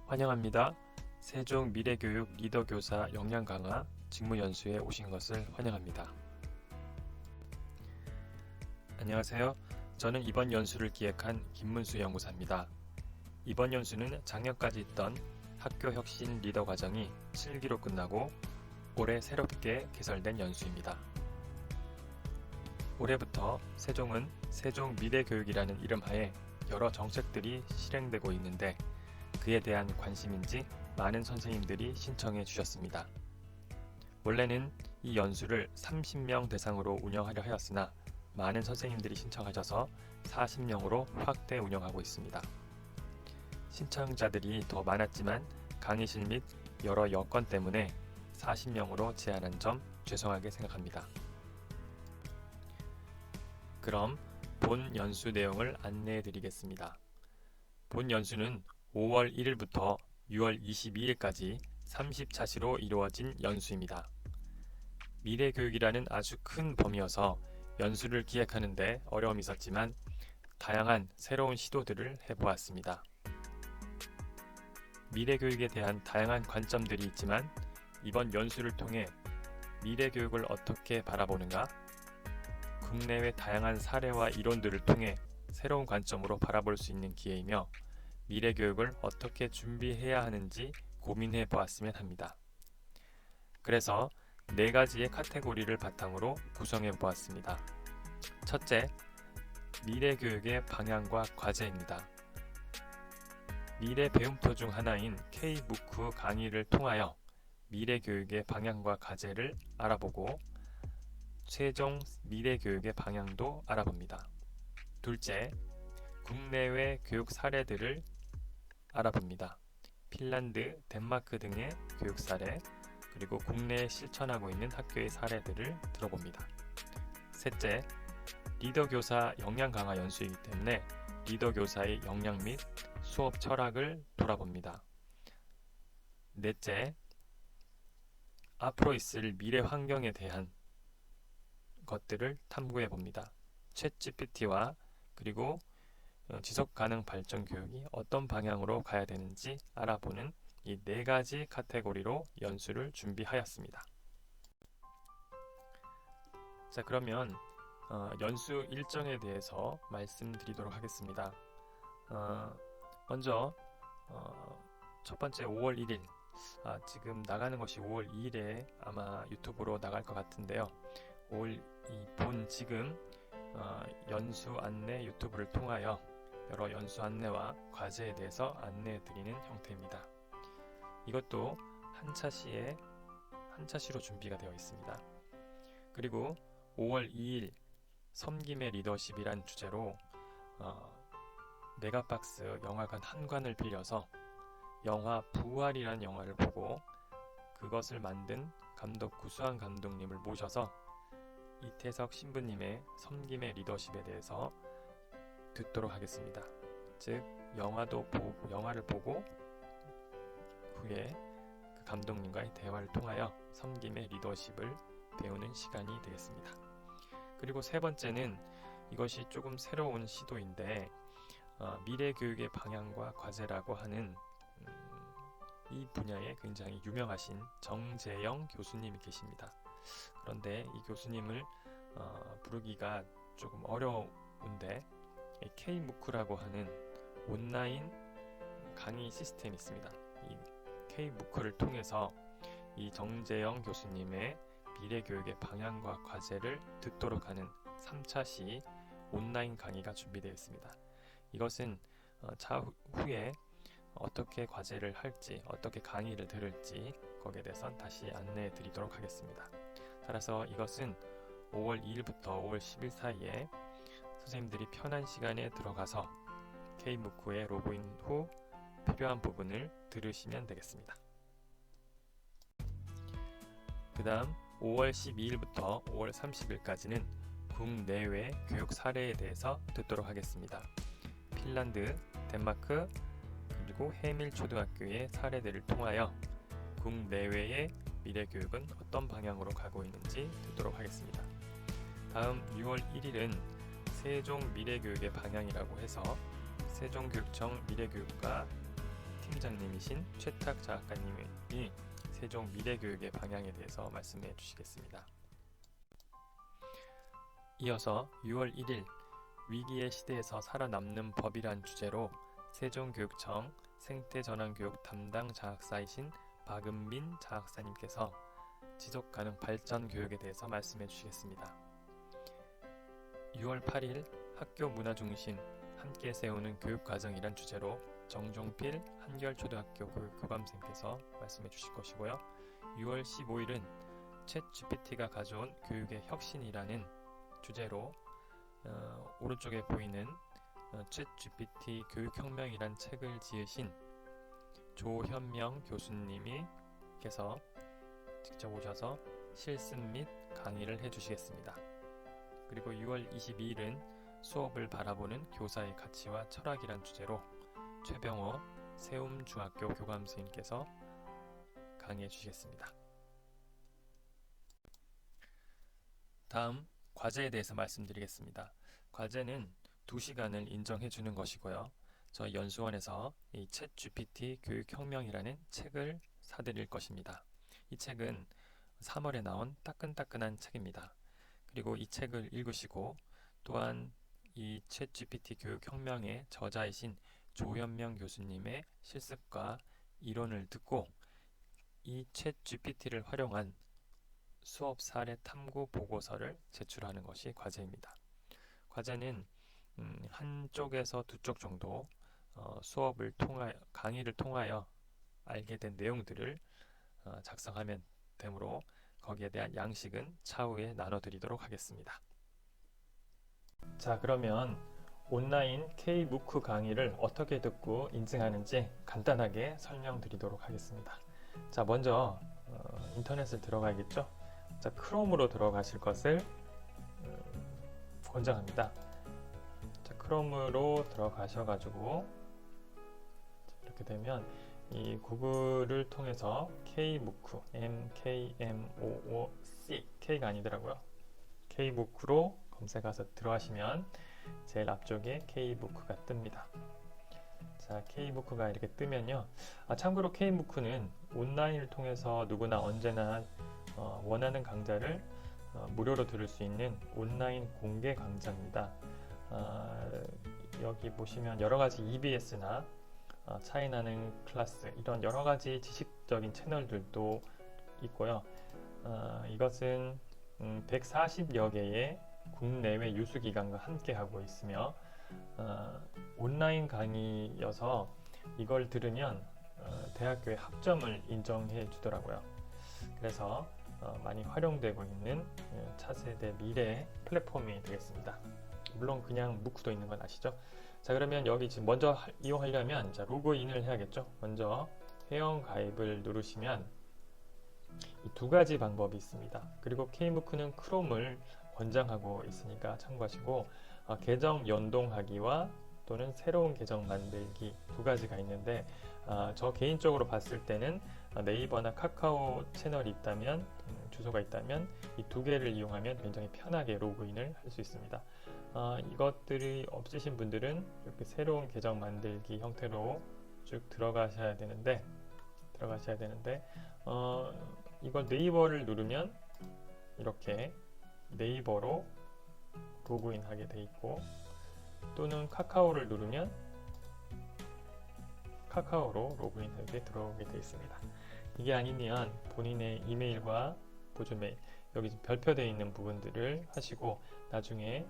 환영합니다. 세종 미래교육 리더교사 역량강화 직무연수에 오신 것을 환영합니다. 안녕하세요. 저는 이번 연수를 기획한 김문수 연구사입니다. 이번 연수는 작년까지 있던 학교혁신 리더 과정이 7기로 끝나고 올해 새롭게 개설된 연수입니다. 올해부터 세종은 세종 미래교육이라는 이름하에 여러 정책들이 실행되고 있는데 그에 대한 관심인지 많은 선생님들이 신청해 주셨습니다. 원래는 이 연수를 30명 대상으로 운영하려 하였으나 많은 선생님들이 신청하셔서 40명으로 확대 운영하고 있습니다. 신청자들이 더 많았지만 강의실 및 여러 여건 때문에 40명으로 제한한 점 죄송하게 생각합니다. 그럼 본 연수 내용을 안내해 드리겠습니다. 본 연수는 5월 1일부터 6월 22일까지 30차시로 이루어진 연수입니다. 미래교육이라는 아주 큰 범위여서 연수를 기획하는데 어려움이 있었지만 다양한 새로운 시도들을 해보았습니다. 미래교육에 대한 다양한 관점들이 있지만 이번 연수를 통해 미래교육을 어떻게 바라보는가, 국내외 다양한 사례와 이론들을 통해 새로운 관점으로 바라볼 수 있는 기회이며 미래교육을 어떻게 준비해야 하는지 고민해 보았으면 합니다. 그래서 4가지의 카테고리를 바탕으로 구성해 보았습니다. 첫째, 미래교육의 방향과 과제입니다. 미래 배움터 중 하나인 K-MOOC 강의를 통하여 미래교육의 방향과 과제를 알아보고 세종 미래교육의 방향도 알아봅니다. 둘째, 국내외 교육 사례들을 알아봅니다. 핀란드, 덴마크 등의 교육 사례, 그리고 국내에 실천하고 있는 학교의 사례들을 들어봅니다. 셋째, 리더교사 역량 강화 연수이기 때문에 리더교사의 역량 및 수업 철학을 돌아봅니다. 넷째, 앞으로 있을 미래 환경에 대한 것들을 탐구해 봅니다. 챗GPT와 그리고 지속가능 발전 교육이 어떤 방향으로 가야 되는지 알아보는 이 4가지 카테고리로 연수를 준비하였습니다. 자, 그러면 연수 일정에 대해서 말씀드리도록 하겠습니다. 먼저 첫 번째 5월 1일, 지금 나가는 것이 5월 2일에 아마 유튜브로 나갈 것 같은데요. 5월 지금 연수 안내 유튜브를 통하여 여러 연수 안내와 과제에 대해서 안내해 드리는 형태입니다. 이것도 한 차시로 준비가 되어 있습니다. 그리고 5월 2일 섬김의 리더십이란 주제로 메가박스 영화관 한관을 빌려서 영화 부활이라는 영화를 보고 그것을 만든 감독 구수한 감독님을 모셔서 이태석 신부님의 섬김의 리더십에 대해서 듣도록 하겠습니다. 즉 영화를 보고 후에 그 감독님과의 대화를 통하여 섬김의 리더십을 배우는 시간이 되겠습니다. 그리고 세 번째는 이것이 조금 새로운 시도인데 미래교육의 방향과 과제라고 하는 이 분야에 굉장히 유명하신 정재영 교수님이 계십니다. 그런데 이 교수님을 부르기가 조금 어려운데 K-MOOC라고 하는 온라인 강의 시스템이 있습니다. 이 K-MOOC를 통해서 이 정재영 교수님의 미래교육의 방향과 과제를 듣도록 하는 3차시 온라인 강의가 준비되어 있습니다. 이것은 차후에 어떻게 과제를 할지, 어떻게 강의를 들을지 거기에 대해서는 다시 안내해 드리도록 하겠습니다. 따라서 이것은 5월 2일부터 5월 10일 사이에 선생님들이 편한 시간에 들어가서 K-MOOC에 로그인 후 필요한 부분을 들으시면 되겠습니다. 그 다음 5월 12일부터 5월 30일까지는 국내외 교육 사례에 대해서 듣도록 하겠습니다. 핀란드, 덴마크, 그리고 해밀초등학교의 사례들을 통하여 국내외의 미래교육은 어떤 방향으로 가고 있는지 듣도록 하겠습니다. 다음 6월 1일은 세종 미래교육의 방향이라고 해서 세종교육청 미래교육과 팀장님이신 최탁 작가님이 세종 미래교육의 방향에 대해서 말씀해 주시겠습니다. 이어서 6월 1일 위기의 시대에서 살아남는 법이란 주제로 세종교육청 생태전환교육 담당 장학사이신 박은민 장학사님께서 지속가능 발전 교육에 대해서 말씀해 주시겠습니다. 6월 8일 학교 문화 중심 함께 세우는 교육과정이란 주제로 정종필 한결초등학교 교감생께서 말씀해 주실 것이고요. 6월 15일은 챗GPT가 가져온 교육의 혁신이라는 주제로 오른쪽에 보이는 챗GPT 교육혁명이란 책을 지으신 조현명 교수님께서 직접 오셔서 실습 및 강의를 해주시겠습니다. 그리고 6월 22일은 수업을 바라보는 교사의 가치와 철학이란 주제로 최병호 세움중학교 교감선생님께서 강의해 주시겠습니다. 다음 과제에 대해서 말씀드리겠습니다. 과제는 2시간을 인정해 주는 것이고요. 저희 연수원에서 이 챗GPT 교육혁명이라는 책을 사드릴 것입니다. 이 책은 3월에 나온 따끈따끈한 책입니다. 그리고 이 책을 읽으시고 또한 이 챗GPT 교육혁명의 저자이신 조현명 교수님의 실습과 이론을 듣고 이 챗GPT를 활용한 수업 사례 탐구 보고서를 제출하는 것이 과제입니다. 과제는 한쪽에서 2쪽 정도 수업을 통하여 강의를 통하여 알게 된 내용들을 작성하면 되므로 거기에 대한 양식은 차후에 나눠드리도록 하겠습니다. 자, 그러면 온라인 K-MOOC 강의를 어떻게 듣고 인증하는지 간단하게 설명드리도록 하겠습니다. 자, 먼저 인터넷을 들어가야겠죠? 자, 크롬으로 들어가실 것을 권장합니다. 자, 크롬으로 들어가셔가지고 이렇게 되면 이 구글을 통해서 K-MOOC, MKMOOC, K가 아니더라고요. K-MOOC로 검색해서 들어가시면 제일 앞쪽에 K-MOOC가 뜹니다. 자, K-MOOC가 이렇게 뜨면요. 참고로 K-MOOC는 온라인을 통해서 누구나 언제나 원하는 강좌를 무료로 들을 수 있는 온라인 공개 강좌입니다. 여기 보시면 여러가지 EBS나 차이나는 클래스 이런 여러가지 지식적인 채널들도 있고요. 이것은 140여 개의 국내외 유수기관과 함께 하고 있으며 온라인 강의여서 이걸 들으면 대학교의 학점을 인정해 주더라고요. 그래서 많이 활용되고 있는 차세대 미래 플랫폼이 되겠습니다. 물론 그냥 무크도 있는 건 아시죠? 자, 그러면 여기 지금 먼저 이용하려면 자, 로그인을 해야겠죠? 먼저 회원 가입을 누르시면 이 2가지 방법이 있습니다. 그리고 K-MOOC는 크롬을 권장하고 있으니까 참고하시고 계정 연동하기와 또는 새로운 계정 만들기 2가지가 있는데 저 개인적으로 봤을 때는 네이버나 카카오 채널이 있다면 주소가 있다면 이 2개를 이용하면 굉장히 편하게 로그인을 할 수 있습니다. 이것들이 없으신 분들은 이렇게 새로운 계정 만들기 형태로 쭉 들어가셔야 되는데 이걸 네이버를 누르면 이렇게 네이버로 로그인 하게 돼 있고 또는 카카오를 누르면 카카오로 로그인하게 들어오게 되어 있습니다. 이게 아니면 본인의 이메일과 보조 메일 여기 별표되어 있는 부분들을 하시고 나중에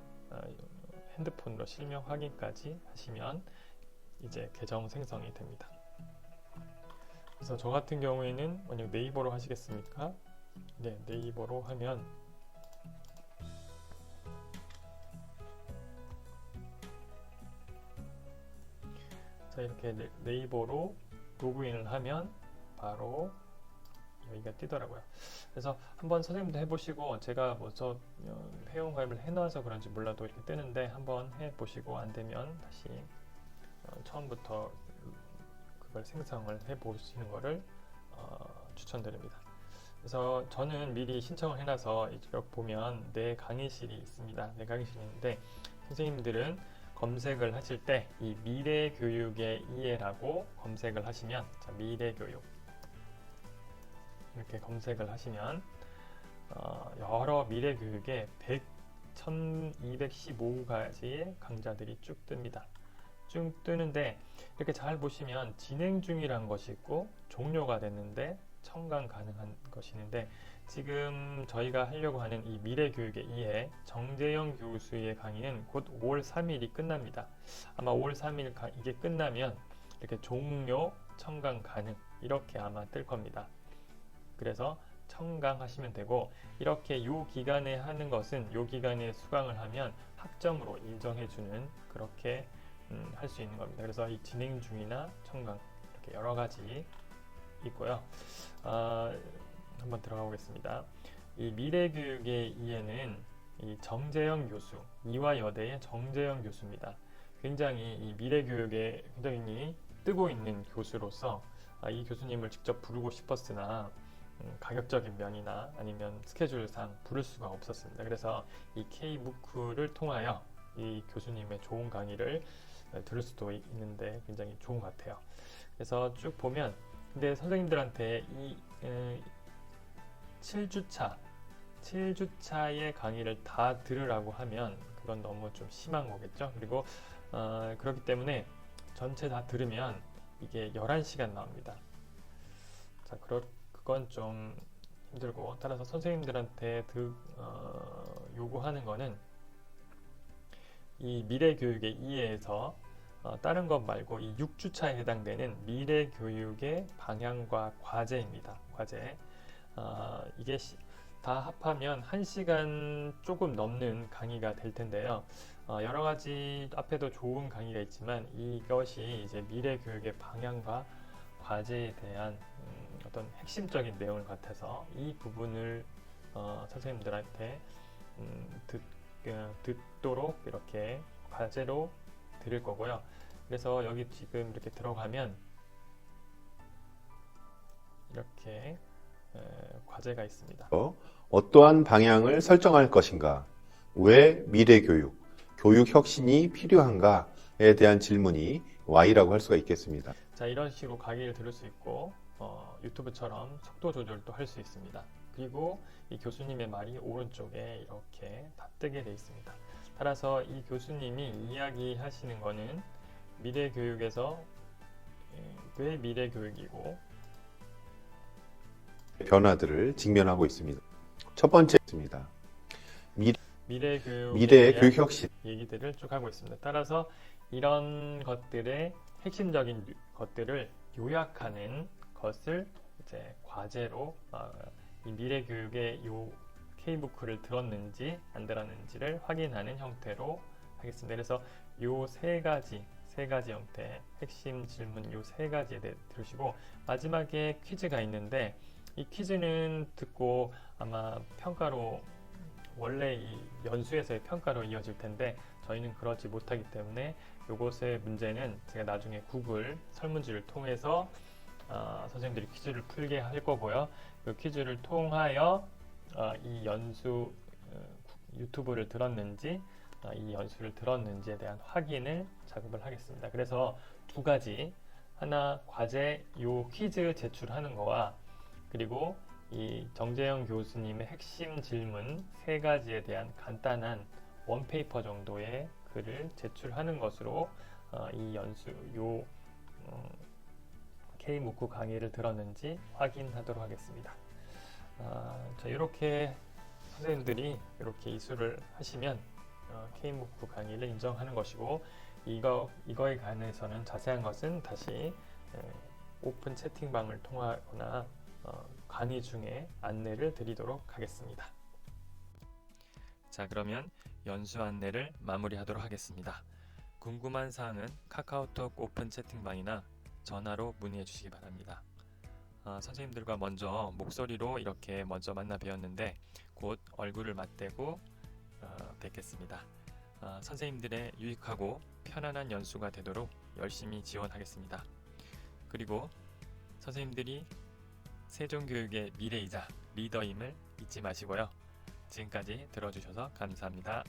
핸드폰으로 실명 확인까지 하시면 이제 계정 생성이 됩니다. 그래서 저 같은 경우에는 만약 네이버로 하시겠습니까? 네, 네이버로 하면 자, 이렇게 네이버로 로그인을 하면 바로 여기가 뜨더라고요. 그래서 한번 선생님도 해보시고 제가 뭐저 회원 가입을 해놔서 그런지 몰라도 이렇게 뜨는데 한번 해보시고 안되면 다시 처음부터 그걸 생성을 해보시는 거를 추천드립니다. 그래서 저는 미리 신청을 해놔서 이쪽 보면 내 강의실이 있습니다. 내 강의실이 있는데 선생님들은 검색을 하실 때 이 미래교육의 이해라고 검색을 하시면, 자, 미래교육 이렇게 검색을 하시면 여러 미래교육의 1215가지의 강좌들이 쭉 뜹니다. 쭉 뜨는데 이렇게 잘 보시면 진행 중이란 것이 있고 종료가 됐는데 청강 가능한 것이 있는데, 지금 저희가 하려고 하는 이 미래교육의 이해 정재영 교수의 강의는 곧 5월 3일이 끝납니다. 아마 5월 3일 이게 끝나면 이렇게 종료, 청강 가능 이렇게 아마 뜰 겁니다. 그래서 청강하시면 되고, 이렇게 요 기간에 하는 것은 요 기간에 수강을 하면 학점으로 인정해주는, 그렇게 할 수 있는 겁니다. 그래서 이 진행 중이나 청강 이렇게 여러 가지 있고요. 한번 들어가 보겠습니다. 이 미래교육의 이해는 이 정재영 교수, 이화여대의 정재영 교수입니다. 굉장히 이 미래교육에 굉장히 뜨고 있는 교수로서 이 교수님을 직접 부르고 싶었으나 가격적인 면이나 아니면 스케줄상 부를 수가 없었습니다. 그래서 이 K무크를 통하여 이 교수님의 좋은 강의를 들을 수도 있는데 굉장히 좋은 것 같아요. 그래서 쭉 보면, 근데 선생님들한테 이 7주차의 강의를 다 들으라고 하면 그건 너무 좀 심한 거겠죠. 그리고 그렇기 때문에 전체 다 들으면 이게 11시간 나옵니다. 자, 그건 좀 힘들고, 따라서 선생님들한테 요구하는 거는 이 미래교육의 이해에서 다른 것 말고 이 6주차에 해당되는 미래교육의 방향과 과제입니다. 과제. 이게 다 합하면 1시간 조금 넘는 강의가 될 텐데요. 여러 가지 앞에도 좋은 강의가 있지만 이것이 이제 미래교육의 방향과 과제에 대한 어떤 핵심적인 내용을 같아서 이 부분을 선생님들한테 듣도록 이렇게 과제로 드릴 거고요. 그래서 여기 지금 이렇게 들어가면 이렇게 과제가 있습니다. 어떠한 방향을 설정할 것인가? 왜 미래교육, 교육혁신이 필요한가에 대한 질문이 Y라고 할 수가 있겠습니다. 자, 이런 식으로 강의를 들을 수 있고 유튜브처럼 속도 조절도 할 수 있습니다. 그리고 이 교수님의 말이 오른쪽에 이렇게 다 뜨게 되어 있습니다. 따라서 이 교수님이 이야기하시는 거는 미래교육에서 왜 미래교육이고 변화들을 직면하고 있습니다. 첫 번째 있습니다. 미래교육의 교육혁신 얘기들을 쭉 하고 있습니다. 따라서 이런 것들의 핵심적인 것들을 요약하는 것을 이제 과제로 이 미래교육의 요 K무크를 들었는지 안 들었는지를 확인하는 형태로 하겠습니다. 그래서 요 세 가지 형태, 핵심 질문 요 세 가지에 대해 들으시고, 마지막에 퀴즈가 있는데 이 퀴즈는 듣고 아마 평가로, 원래 이 연수에서의 평가로 이어질 텐데 저희는 그러지 못하기 때문에 요것의 문제는 제가 나중에 구글 설문지를 통해서 선생님들이 퀴즈를 풀게 할 거고요. 그 퀴즈를 통하여 이 연수 유튜브를 들었는지 이 연수를 들었는지에 대한 확인을 작업을 하겠습니다. 그래서 두 가지, 하나 과제 요 퀴즈 제출하는 거와, 그리고 이 정재영 교수님의 핵심 질문 세 가지에 대한 간단한 원페이퍼 정도의 글을 제출하는 것으로 이 연수 요 K무크 강의를 들었는지 확인하도록 하겠습니다. 자, 이렇게 선생님들이 이렇게 이수를 하시면 K무크 강의를 인정하는 것이고, 이거에 관해서는 자세한 것은 다시 오픈 채팅방을 통하거나 강의 중에 안내를 드리도록 하겠습니다. 자, 그러면 연수 안내를 마무리하도록 하겠습니다. 궁금한 사항은 카카오톡 오픈 채팅방이나 전화로 문의해 주시기 바랍니다. 선생님들과 먼저 목소리로 이렇게 먼저 만나 뵈었는데 곧 얼굴을 맞대고 뵙겠습니다. 선생님들의 유익하고 편안한 연수가 되도록 열심히 지원하겠습니다. 그리고 선생님들이 세종교육의 미래이자 리더임을 잊지 마시고요. 지금까지 들어주셔서 감사합니다.